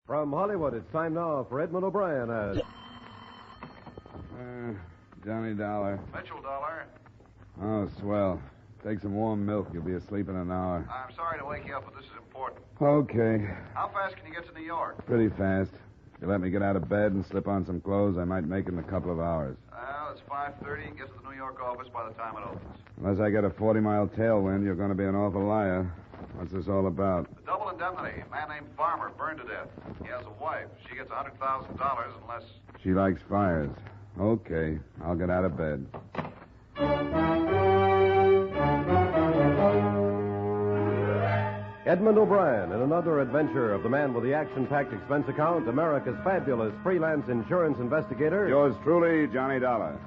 From Hollywood, it's time now for Edmund O'Brien as... Johnny Dollar. Mitchell Dollar. Oh, swell. Take some warm milk. You'll be asleep in an hour. I'm sorry to wake you up, but this is important. Okay. How fast can you get to New York? Pretty fast. If you let me get out of bed and slip on some clothes, I might make it in a couple of hours. Well, it's 5:30. You can get to the New York office by the time it opens. Unless I get a 40-mile tailwind, you're going to be an awful liar. What's this all about? The double indemnity. A man named Farmer burned to death. He has a wife. She gets $100,000 unless... She likes fires. Okay. I'll get out of bed. Edmund O'Brien in another adventure of the man with the action-packed expense account, America's fabulous freelance insurance investigator. Yours truly, Johnny Dollar.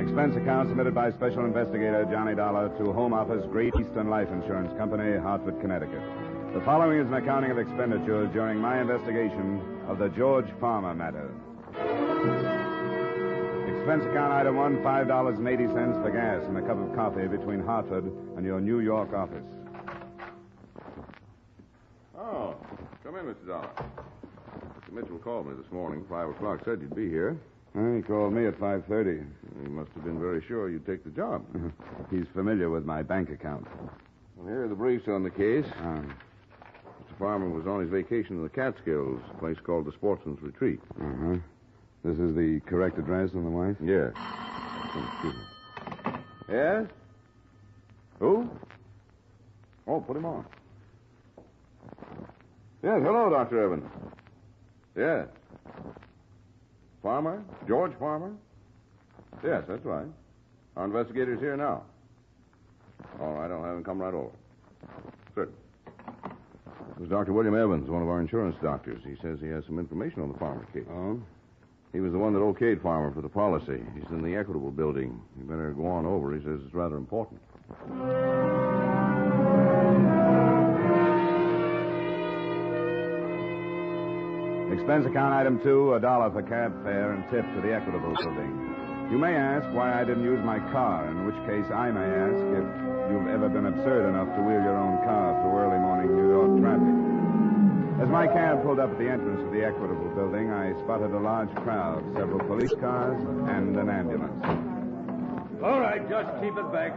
Expense account submitted by Special Investigator Johnny Dollar to Home Office, Great Eastern Life Insurance Company, Hartford, Connecticut. The following is an accounting of expenditures during my investigation of the George Farmer matter. Expense account item 1, $5.80 for gas and a cup of coffee between Hartford and your New York office. Oh, come in, Mr. Dollar. Mr. Mitchell called me this morning, 5 o'clock, said you'd be here. He called me at 5:30. He must have been very sure you'd take the job. He's familiar with my bank account. Well, here are the briefs on the case. Mr. Farmer was on his vacation in the Catskills, a place called the Sportsman's Retreat. Uh-huh. This is the correct address on the wife? Yes. Excuse me. Yes? Who? Oh, put him on. Yes, hello, Dr. Evans. Yes. Farmer? George Farmer? Yes, that's right. Our investigator's here now. All right, I'll have him come right over. Certainly. This is Dr. William Evans, one of our insurance doctors. He says he has some information on the Farmer case. Oh? He was the one that okayed Farmer for the policy. He's in the Equitable building. You better go on over. He says it's rather important. Expense account item 2, $1 for cab fare and tip to the Equitable building. You may ask why I didn't use my car, in which case I may ask if you've ever been absurd enough to wheel your own car through early morning New York traffic. As my cab pulled up at the entrance of the Equitable building, I spotted a large crowd, several police cars, and an ambulance. All right, just keep it back.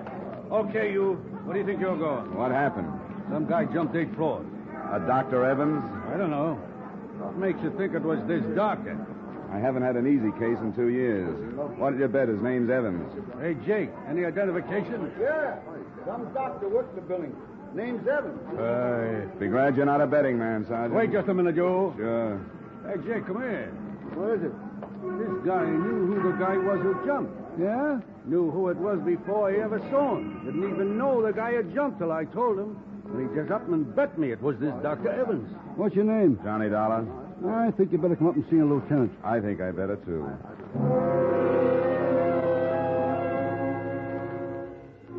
Okay, you. Where do you think you're going? What happened? Some guy jumped 8 floors. A Dr. Evans? I don't know. What makes you think it was this doctor? I haven't had an easy case in 2 years. What did you bet his name's Evans? Hey, Jake, any identification? Yeah. Some doctor works the building. Name's Evans. Be glad you're not a betting man, Sergeant. Wait just a minute, Joe. Sure. Hey, Jake, come here. What is it? This guy knew who the guy was who jumped. Yeah? Knew who it was before he ever saw him. Didn't even know the guy had jumped till I told him. And he just up and bet me it was this Dr. Evans. What's your name? Johnny Dollar. I think you better come up and see a lieutenant. I think I better, too.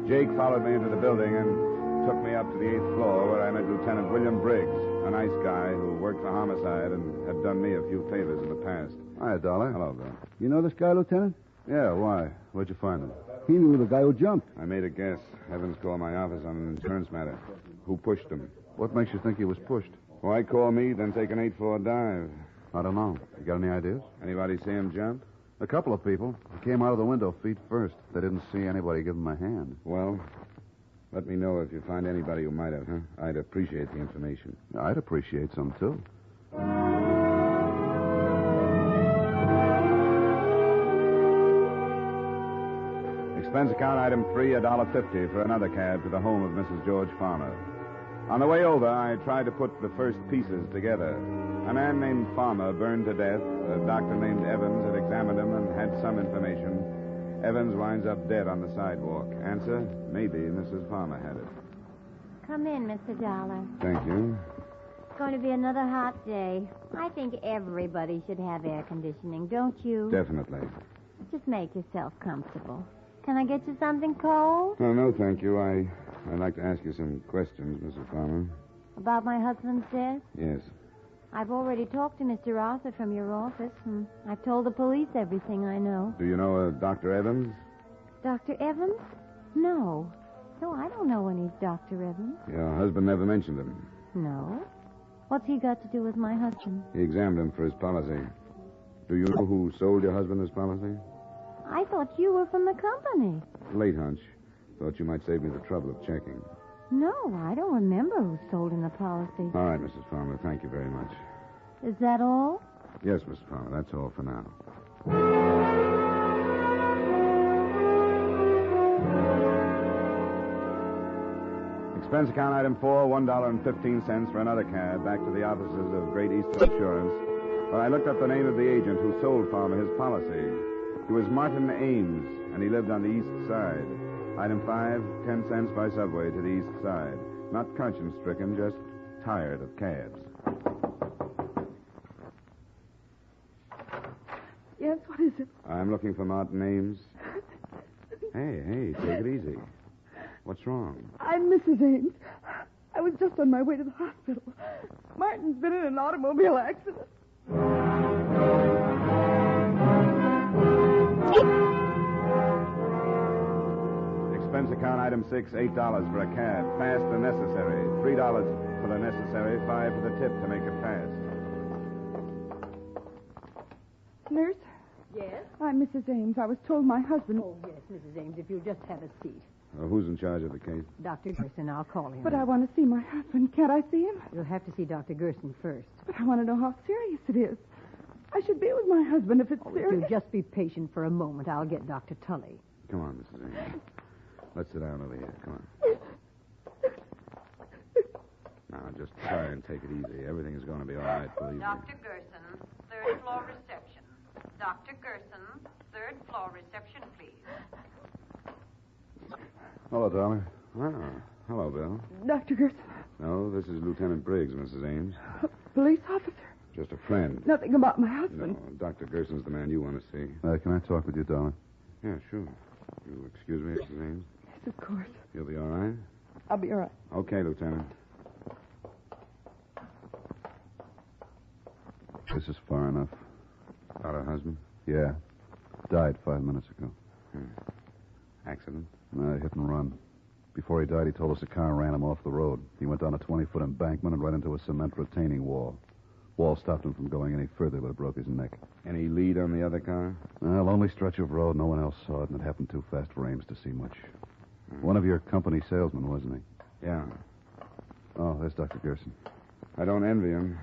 Jake followed me into the building and took me up to the 8th floor where I met Lieutenant William Briggs, a nice guy who worked for homicide and had done me a few favors in the past. Hi, Dollar. Hello, Bill. You know this guy, Lieutenant? Yeah, why? Where'd you find him? He knew the guy who jumped. I made a guess. Evans called my office on an insurance matter. Who pushed him? What makes you think he was pushed? Why call me, then take an 8-floor dive? I don't know. You got any ideas? Anybody see him jump? A couple of people. He came out of the window feet first. They didn't see anybody give him a hand. Well, let me know if you find anybody who might have, huh? I'd appreciate the information. I'd appreciate some, too. Expense account item 3, $1.50 for another cab to the home of Mrs. George Farmer. On the way over, I tried to put the first pieces together. A man named Farmer burned to death. A doctor named Evans had examined him and had some information. Evans winds up dead on the sidewalk. Answer, maybe Mrs. Farmer had it. Come in, Mr. Dollar. Thank you. It's going to be another hot day. I think everybody should have air conditioning, don't you? Definitely. Just make yourself comfortable. Can I get you something cold? Oh, no, thank you. I'd like to ask you some questions, Mrs. Farmer. About my husband's death? Yes. I've already talked to Mr. Arthur from your office, and I've told the police everything I know. Do you know a Dr. Evans? Dr. Evans? No. No, I don't know any Dr. Evans. Your husband never mentioned him. No. What's he got to do with my husband? He examined him for his policy. Do you know who sold your husband his policy? I thought you were from the company. Late hunch. Thought you might save me the trouble of checking. No, I don't remember who sold him the policy. All right, Mrs. Farmer. Thank you very much. Is that all? Yes, Mrs. Farmer. That's all for now. Expense account item 4, $1.15 for another cab back to the offices of Great Eastern Insurance, where I looked up the name of the agent who sold Farmer his policy. He was Martin Ames, and he lived on the east side. Item 5, 10 cents by subway to the east side. Not conscience-stricken, just tired of cabs. Yes, what is it? I'm looking for Martin Ames. Hey, take it easy. What's wrong? I'm Mrs. Ames. I was just on my way to the hospital. Martin's been in an automobile accident. Expense account item 6, $8 for a cab. Fast and necessary. $3 for the necessary, $5 for the tip to make it fast. Nurse? Yes? I'm Mrs. Ames. I was told my husband... Oh, yes, Mrs. Ames, if you'll just have a seat. Who's in charge of the case? Dr. Gerson, I'll call him. But I want to see my husband. Can't I see him? You'll have to see Dr. Gerson first. But I want to know how serious it is. I should be with my husband if it's If serious. you'll just be patient for a moment, I'll get Dr. Tully. Come on, Mrs. Ames. Let's sit down over here. Come on. Now, just try and take it easy. Everything is going to be all right, believe me. Dr. Gerson, third floor reception. Dr. Gerson, third floor reception, please. Hello, darling. Oh, hello, Bill. Dr. Gerson, No, this is Lieutenant Briggs, Mrs. Ames. police officer. Just a friend. Nothing about my No, husband. Dr. Gerson's the man you want to see. Can I talk with you, darling? Yeah, sure. You'll excuse me, Mrs. Ames? Yes, of course. You'll be all right? I'll be all right. Okay, Lieutenant. This is far enough. About her husband? Yeah. Died 5 minutes ago. Accident? Hit and run. Before he died, he told us a car ran him off the road. He went down a 20-foot embankment and right into a cement retaining wall. Wall stopped him from going any further, but it broke his neck. Any lead on the other car? Lonely stretch of road. No one else saw it, and it happened too fast for Ames to see much. One of your company salesmen, wasn't he? Yeah. Oh, there's Dr. Gerson. I don't envy him.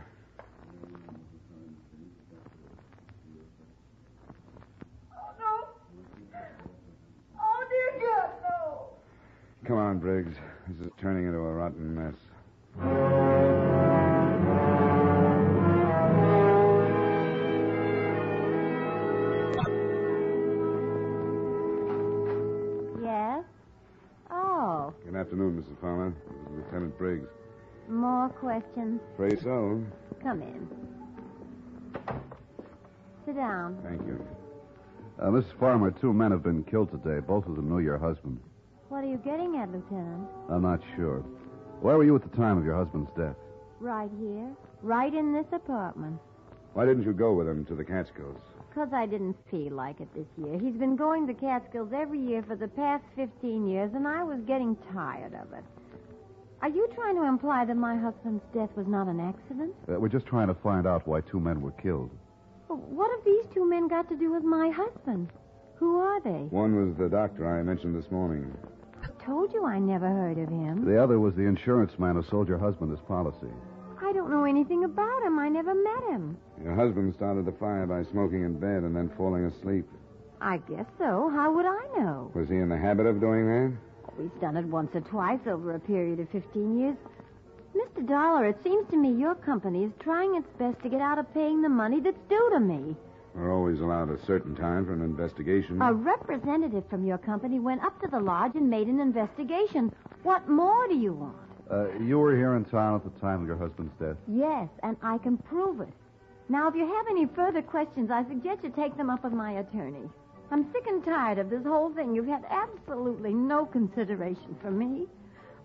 Come on, Briggs. This is turning into a rotten mess. Yes? Oh, Good afternoon, Mrs. Farmer. This is Lieutenant Briggs. more questions? Afraid so. Come in. Sit down. Thank you. Mrs. Farmer, 2 men have been killed today. Both of them knew your husband. What are you getting at, Lieutenant? I'm not sure. Where were you at the time of your husband's death? Right here. Right in this apartment. Why didn't you go with him to the Catskills? 'Cause I didn't feel like it this year. He's been going to Catskills every year for the past 15 years, and I was getting tired of it. Are you trying to imply that my husband's death was not an accident? We're just trying to find out why 2 men were killed. What have these 2 men got to do with my husband? Who are they? One was the doctor I mentioned this morning. I told you I never heard of him. The other was the insurance man who sold your husband his policy. I don't know anything about him. I never met him. Your husband started the fire by smoking in bed and then falling asleep. I guess so. How would I know? Was he in the habit of doing that? He's done it once or twice over a period of 15 years. Mr. Dollar, it seems to me your company is trying its best to get out of paying the money that's due to me. We're always allowed a certain time for an investigation. A representative from your company went up to the lodge and made an investigation. What more do you want? You were here in town at the time of your husband's death? Yes, and I can prove it. Now, if you have any further questions, I suggest you take them up with my attorney. I'm sick and tired of this whole thing. You've had absolutely no consideration for me.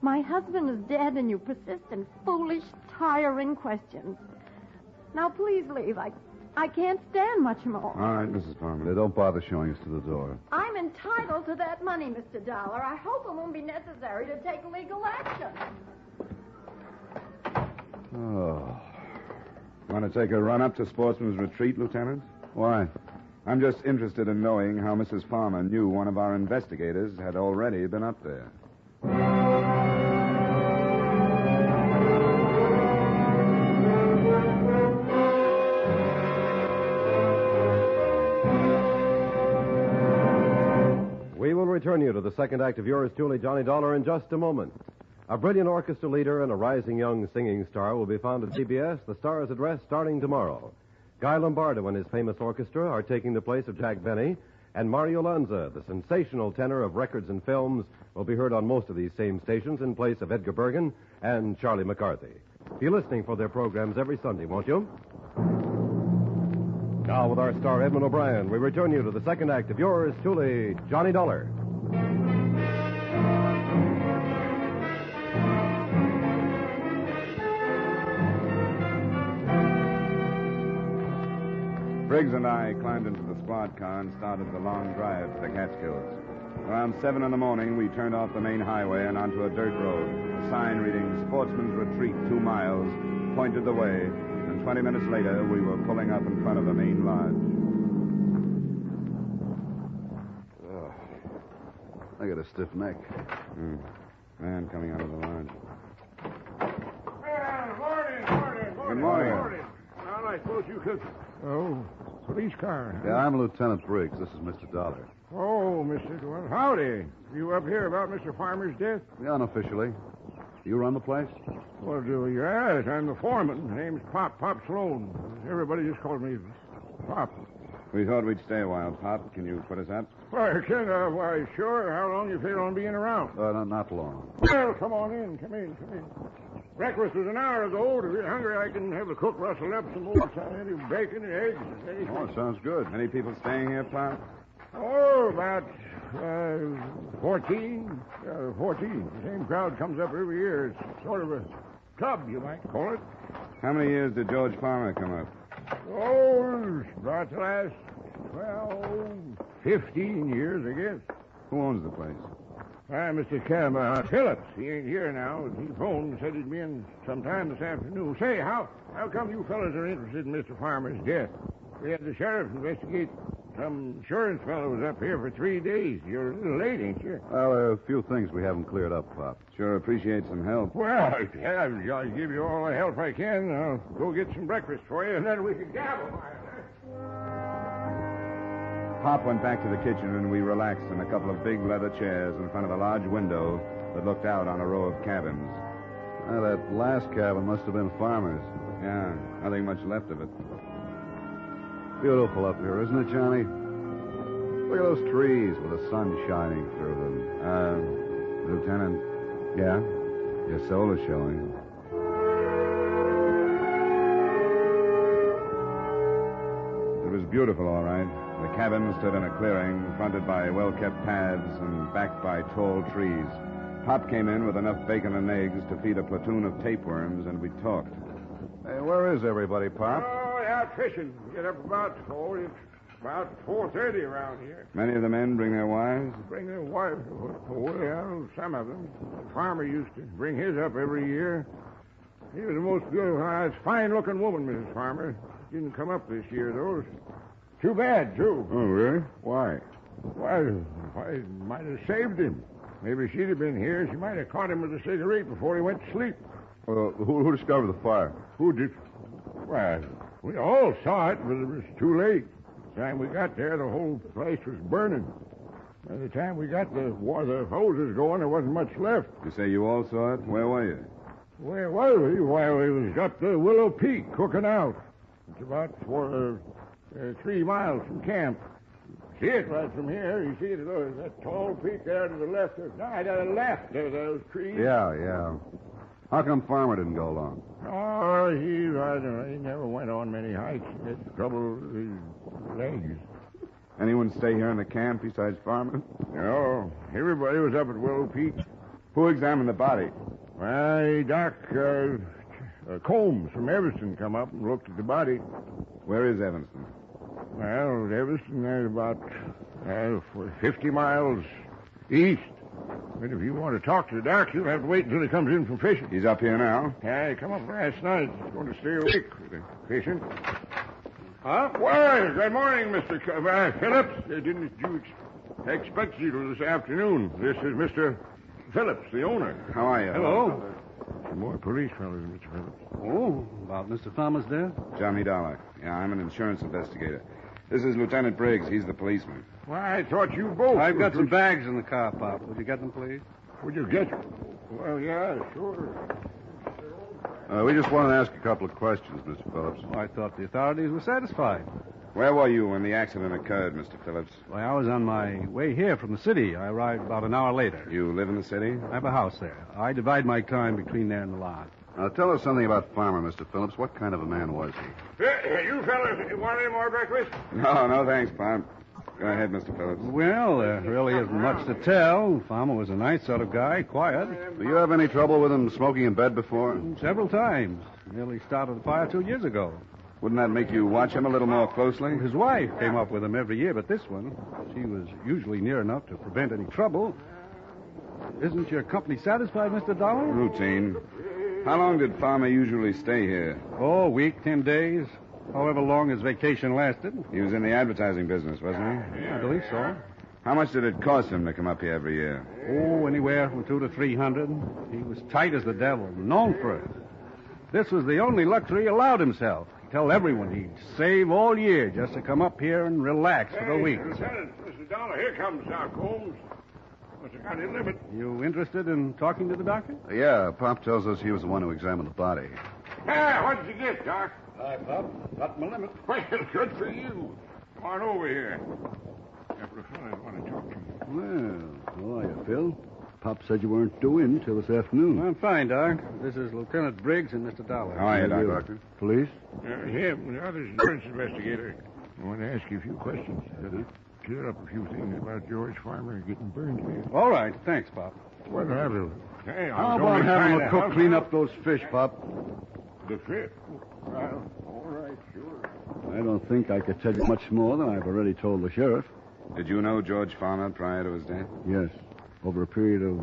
My husband is dead, and you persist in foolish, tiring questions. Now, please leave. I can't stand much more. All right, Mrs. Palmer. They don't bother showing us to the door. I'm entitled to that money, Mr. Dollar. I hope it won't be necessary to take legal action. Oh. Want to take a run up to Sportsman's Retreat, Lieutenant? Why? I'm just interested in knowing how Mrs. Farmer knew one of our investigators had already been up there. We will return you to the second act of yours truly, Johnny Dollar, in just a moment. A brilliant orchestra leader and a rising young singing star will be found at CBS, the Star's Address, starting tomorrow. Guy Lombardo and his famous orchestra are taking the place of Jack Benny, and Mario Lanza, the sensational tenor of records and films, will be heard on most of these same stations in place of Edgar Bergen and Charlie McCarthy. Be listening for their programs every Sunday, won't you? Now, with our star Edmund O'Brien, we return you to the second act of yours truly, Johnny Dollar. Briggs and I climbed into the squad car and started the long drive to the Catskills. Around 7 in the morning, we turned off the main highway and onto a dirt road. A sign reading Sportsman's Retreat 2 miles pointed the way, and 20 minutes later, we were pulling up in front of the main lodge. I got a stiff neck. Man coming out of the lodge. Good morning. Well, I suppose you could... Oh, police car. Huh? Yeah, I'm Lieutenant Briggs. This is Mr. Dollar. Oh, Mr. Dwell. Howdy. You up here about Mr. Farmer's death? Yeah, unofficially. You run the place? Well, yes, I'm the foreman. My name's Pop Sloan. Everybody just calls me Pop. We thought we'd stay a while, Pop. Can you put us up? Why, why, sure. How long you feel on being around? Not long. Well, come on in. Come in. Breakfast was an hour ago. If you're hungry, I can have the cook rustle up some more any bacon and eggs. Anything. Oh, sounds good. Any people staying here, Pop? Oh, about 14. 14. The same crowd comes up every year. It's sort of a club, you might call it. How many years did George Farmer come up? Oh, about the last, 15 years, I guess. Who owns the place? Mr. Phillips. He ain't here now. He phoned and said he'd be in sometime this afternoon. Say, how come you fellas are interested in Mr. Farmer's death? We had the sheriff investigate. Some insurance fellow was up here for 3 days. You're a little late, ain't you? Well, there are a few things we haven't cleared up, Pop. Sure appreciate some help. Well, yeah, I'll give you all the help I can. I'll go get some breakfast for you, and then we can gabble. Pop went back to the kitchen, and we relaxed in a couple of big leather chairs in front of a large window that looked out on a row of cabins. That last cabin must have been Farmer's. Yeah, nothing much left of it. Beautiful up here, isn't it, Johnny? Look at those trees with the sun shining through them. Lieutenant. Yeah? Your soul is showing. It was beautiful, all right. The cabin stood in a clearing, fronted by well-kept paths and backed by tall trees. Pop came in with enough bacon and eggs to feed a platoon of tapeworms, and we talked. Hey, where is everybody, Pop? Oh, out fishing. Get up about 4. It's about 4:30 around here. Many of the men bring their wives? Bring their wives? Well, some of them. The farmer used to bring his up every year. He was the most beautiful, fine-looking woman, Mrs. Farmer. Didn't come up this year, though. Too bad, too. Oh, really? Why? Why, might have saved him. Maybe she'd have been here. She might have caught him with a cigarette before he went to sleep. Who discovered the fire? Who did? Well, we all saw it, but it was too late. By the time we got there, the whole place was burning. By the time we got the hoses going, there wasn't much left. You say you all saw it? Where were you? Where was we? Why, we was up the Willow Peak cooking out. It's about 3 miles from camp. See it right from here. You see it, there's that tall peak there to the left. To the left, there's those trees. Yeah. How come Farmer didn't go along? Oh, he never went on many hikes. He had trouble with his legs. Anyone stay here in the camp besides Farmer? No, everybody was up at Willow Peak. Who examined the body? Why, Doc, Combs from Evanston come up and looked at the body. Where is Evanston? Well, Evanston, there's about 50 miles east. But if you want to talk to the doctor, you'll have to wait until he comes in from fishing. He's up here now. Yeah, he come up last night. He's going to stay awake for the fishing. Huh? Well, good morning, Mr. Phillips. Didn't you expect you this afternoon? This is Mr. Phillips, the owner. How are you? Hello. Some more police fellows, Mr. Phillips. Oh, about Mr. Farmer's death? Johnny Dollar. Yeah, I'm an insurance investigator. This is Lieutenant Briggs. He's the policeman. Why, I thought you both... I've got some bags in the car, Pop. Would you get them, please? Would you get... Well, yeah, sure. We just want to ask a couple of questions, Mr. Phillips. Oh, I thought the authorities were satisfied. Where were you when the accident occurred, Mr. Phillips? Well, I was on my way here from the city. I arrived about an hour later. You live in the city? I have a house there. I divide my time between there and the lot. Now, tell us something about Farmer, Mr. Phillips. What kind of a man was he? You fellas want any more breakfast? No, thanks, Pop. Go ahead, Mr. Phillips. Well, there really isn't much to tell. Farmer was a nice sort of guy, quiet. Do you have any trouble with him smoking in bed before? Several times. Nearly started a fire 2 years ago. Wouldn't that make you watch him a little more closely? His wife came up with him every year, but this one, she was usually near enough to prevent any trouble. Isn't your company satisfied, Mr. Dollar? Routine. How long did Farmer usually stay here? Oh, a week, 10 days. However long his vacation lasted. He was in the advertising business, wasn't he? I believe so. How much did it cost him to come up here every year? Oh, anywhere from $200 to $300. He was tight as the devil, known for it. This was the only luxury he allowed himself. He'd tell everyone he'd save all year just to come up here and relax for the week. Lieutenant, Mr. Dollar, here comes Doc Holmes. Must have got his limit. You interested in talking to the doctor? Yeah, Pop tells us he was the one who examined the body. Ah, what did you get, Doc? Hi, Pop. Got my limit. Well, good for you. Come on over here. Couple of fellas want to talk to you. Well, how are you, Phil? Pop said you weren't due in till this afternoon. I'm fine, Doc. This is Lieutenant Briggs and Mr. Dollar. How are you, Doctor? Police? Him, the other's insurance investigator. I want to ask you a few questions. Clear up a few things about George Farmer getting burned here. All right. Thanks, Pop. Well, hey, How about having a cook clean up those fish, Pop? The fish? Well, all right, sure. I don't think I could tell you much more than I've already told the sheriff. Did you know George Farmer prior to his death? Yes. Over a period of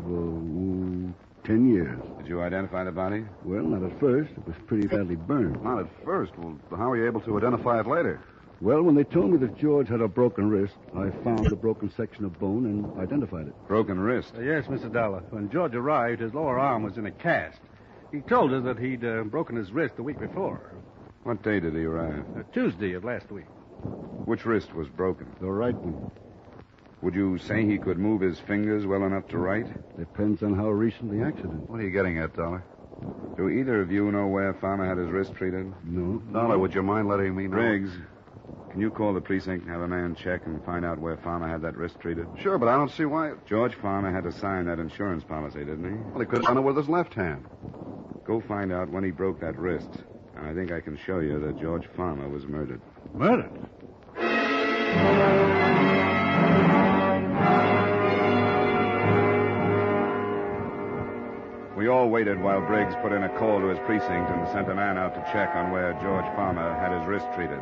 10 years. Did you identify the body? Well, not at first. It was pretty badly burned. Not at first. Well, how were you able to identify it later? Well, when they told me that George had a broken wrist, I found the broken section of bone and identified it. Broken wrist? Yes, Mr. Dollar. When George arrived, his lower arm was in a cast. He told us that he'd broken his wrist the week before. What day did he arrive? Tuesday of last week. Which wrist was broken? The right one. Would you say he could move his fingers well enough to write? Depends on how recent the accident. What are you getting at, Dollar? Do either of you know where Farmer had his wrist treated? No. Dollar, would you mind letting me know? Briggs, can you call the precinct and have a man check and find out where Farmer had that wrist treated? Sure, but I don't see why. George Farmer had to sign that insurance policy, didn't he? Well, he could have done it with his left hand. Go find out when he broke that wrist. And I think I can show you that George Farmer was murdered. Murdered? We all waited while Briggs put in a call to his precinct and sent a man out to check on where George Farmer had his wrist treated.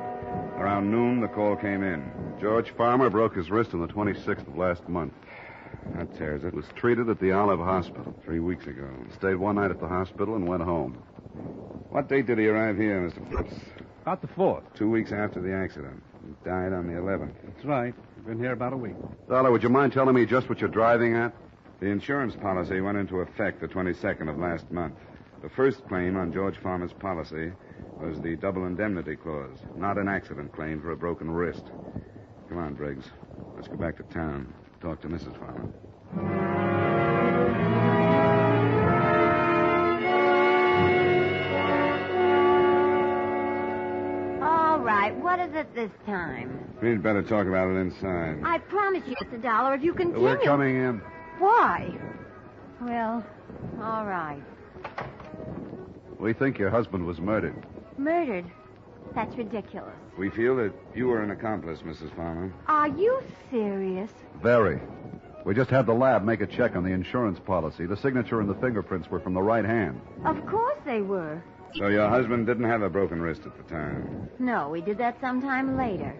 Around noon, the call came in. George Farmer broke his wrist on the 26th of last month. That tears it. Was treated at the Olive Hospital. 3 weeks ago. Stayed one night at the hospital and went home. What date did he arrive here, Mr. Phillips? About the 4th. 2 weeks after the accident. He died on the 11th. That's right. Been here about a week. Dollar, would you mind telling me just what you're driving at? The insurance policy went into effect the 22nd of last month. The first claim on George Farmer's policy was the double indemnity clause, not an accident claim for a broken wrist. Come on, Briggs. Let's go back to town. Talk to Mrs. Farmer. All right, what is it this time? We'd better talk about it inside. I promise you, Mr. Dollar, if you continue... We're coming in. Why? Well, all right. We think your husband was murdered. Murdered? That's ridiculous. We feel that you were an accomplice, Mrs. Farmer. Are you serious? Very. We just had the lab make a check on the insurance policy. The signature and the fingerprints were from the right hand. Of course they were. So your husband didn't have a broken wrist at the time. No, we did that sometime later.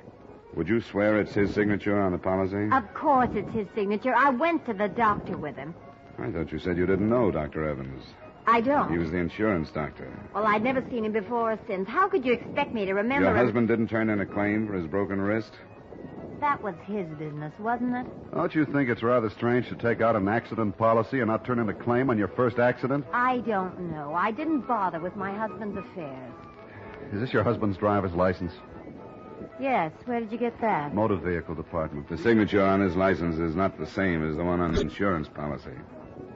Would you swear it's his signature on the policy? Of course it's his signature. I went to the doctor with him. I thought you said you didn't know Dr. Evans. I don't. He was the insurance doctor. Well, I'd never seen him before or since. How could you expect me to remember Your him? husband didn't turn in a claim for his broken wrist? That was his business, wasn't it? Don't you think it's rather strange to take out an accident policy and not turn in a claim on your first accident? I don't know. I didn't bother with my husband's affairs. Is this your husband's driver's license? Yes, where did you get that? Motor vehicle department. The signature on his license is not the same as the one on the insurance policy.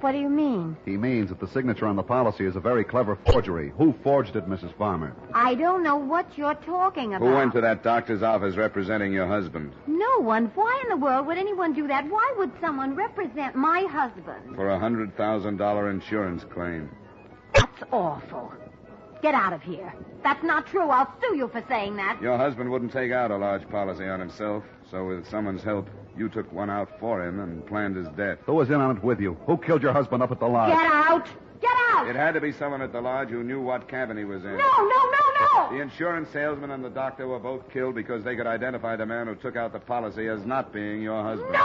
What do you mean? He means that the signature on the policy is a very clever forgery. Who forged it, Mrs. Farmer? I don't know what you're talking about. Who went to that doctor's office representing your husband? No one. Why in the world would anyone do that? Why would someone represent my husband? For a $100,000 insurance claim. That's awful. Get out of here. That's not true. I'll sue you for saying that. Your husband wouldn't take out a large policy on himself, so with someone's help, you took one out for him and planned his death. Who was in on it with you? Who killed your husband up at the lodge? Get out! Get out! It had to be someone at the lodge who knew what cabin he was in. No! The insurance salesman and the doctor were both killed because they could identify the man who took out the policy as not being your husband. No!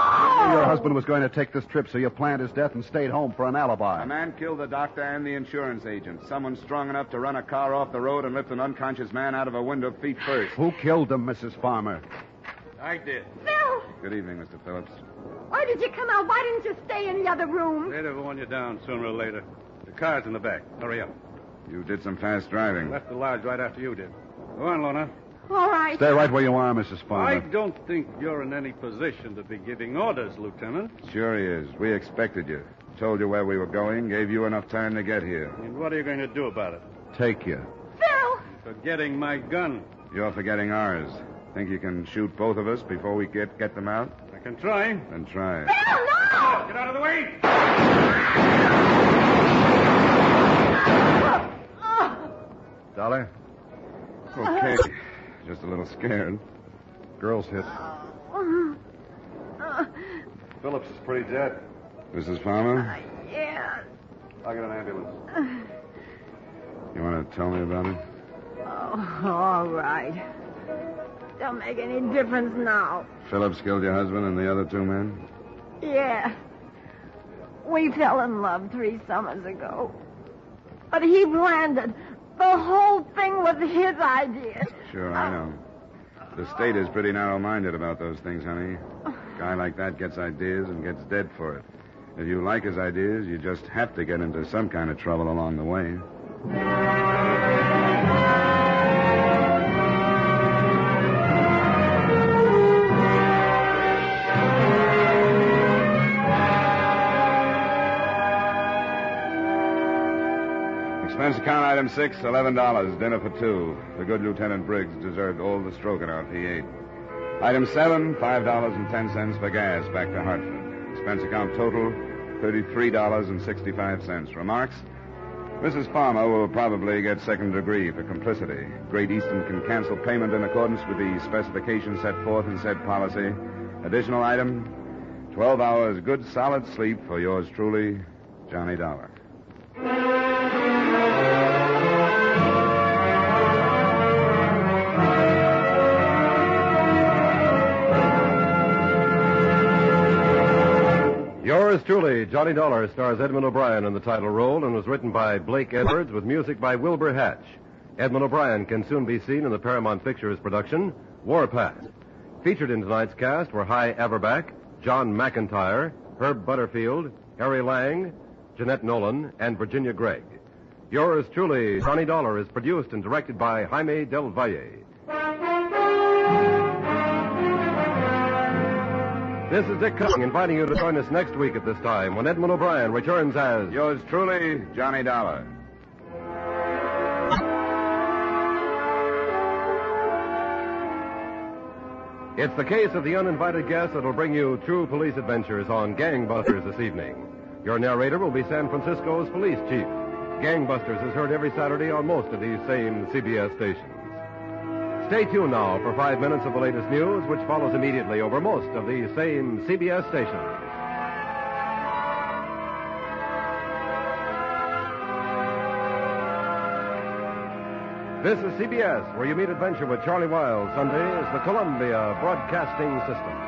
Your husband was going to take this trip, so you planned his death and stayed home for an alibi. A man killed the doctor and the insurance agent. Someone strong enough to run a car off the road and lift an unconscious man out of a window feet first. Who killed him, Mrs. Farmer? I did. Phil! Good evening, Mr. Phillips. Why did you come out? Why didn't you stay in the other room? They'd have worn you down sooner or later. The car's in the back. Hurry up. You did some fast driving. Left the lodge right after you did. Go on, Lona. All right. Stay right where you are, Mrs. I Farmer. don't think you're in any position to be giving orders, Lieutenant. Sure he is. We expected you. Told you where we were going, gave you enough time to get here. And what are you going to do about it? Take you. Phil! Forgetting my gun. You're forgetting ours. Think you can shoot both of us before we get them out? I can try. Then try. Phil, no! Get out of the way! Dolly? Okay. Just a little scared. Girl's hit. Phillips is pretty dead. Mrs. Farmer, Yeah. I'll get an ambulance. you want to tell me about it? Oh, all right. Don't make any difference now. Phillips killed your husband and the other two men? Yeah. We fell in love 3 summers ago. But he planned it. The whole thing was his idea. Sure, I know. The state is pretty narrow-minded about those things, honey. A guy like that gets ideas and gets dead for it. If you like his ideas, you just have to get into some kind of trouble along the way. Expense account item 6, $11. Dinner for 2. The good Lieutenant Briggs deserved all the stroganoff he ate. Item 7, $5.10 for gas back to Hartford. Expense account total, $33.65. Remarks? Mrs. Farmer will probably get second degree for complicity. Great Eastern can cancel payment in accordance with the specifications set forth in said policy. Additional item, 12 hours good solid sleep for yours truly, Johnny Dollar. Yours truly, Johnny Dollar, stars Edmund O'Brien in the title role and was written by Blake Edwards with music by Wilbur Hatch. Edmund O'Brien can soon be seen in the Paramount Pictures production, Warpath. Featured in tonight's cast were Hy Averback, John McIntyre, Herb Butterfield, Harry Lang, Jeanette Nolan, and Virginia Gregg. Yours truly, Johnny Dollar, is produced and directed by Jaime Del Valle. This is Dick Cutting inviting you to join us next week at this time when Edmund O'Brien returns as... Yours truly, Johnny Dollar. It's the case of the uninvited guest that will bring you true police adventures on Gangbusters this evening. Your narrator will be San Francisco's police chief. Gangbusters is heard every Saturday on most of these same CBS stations. Stay tuned now for 5 minutes of the latest news, which follows immediately over most of these same CBS stations. This is CBS, where you meet adventure with Charlie Wild. Sunday is the Columbia Broadcasting System.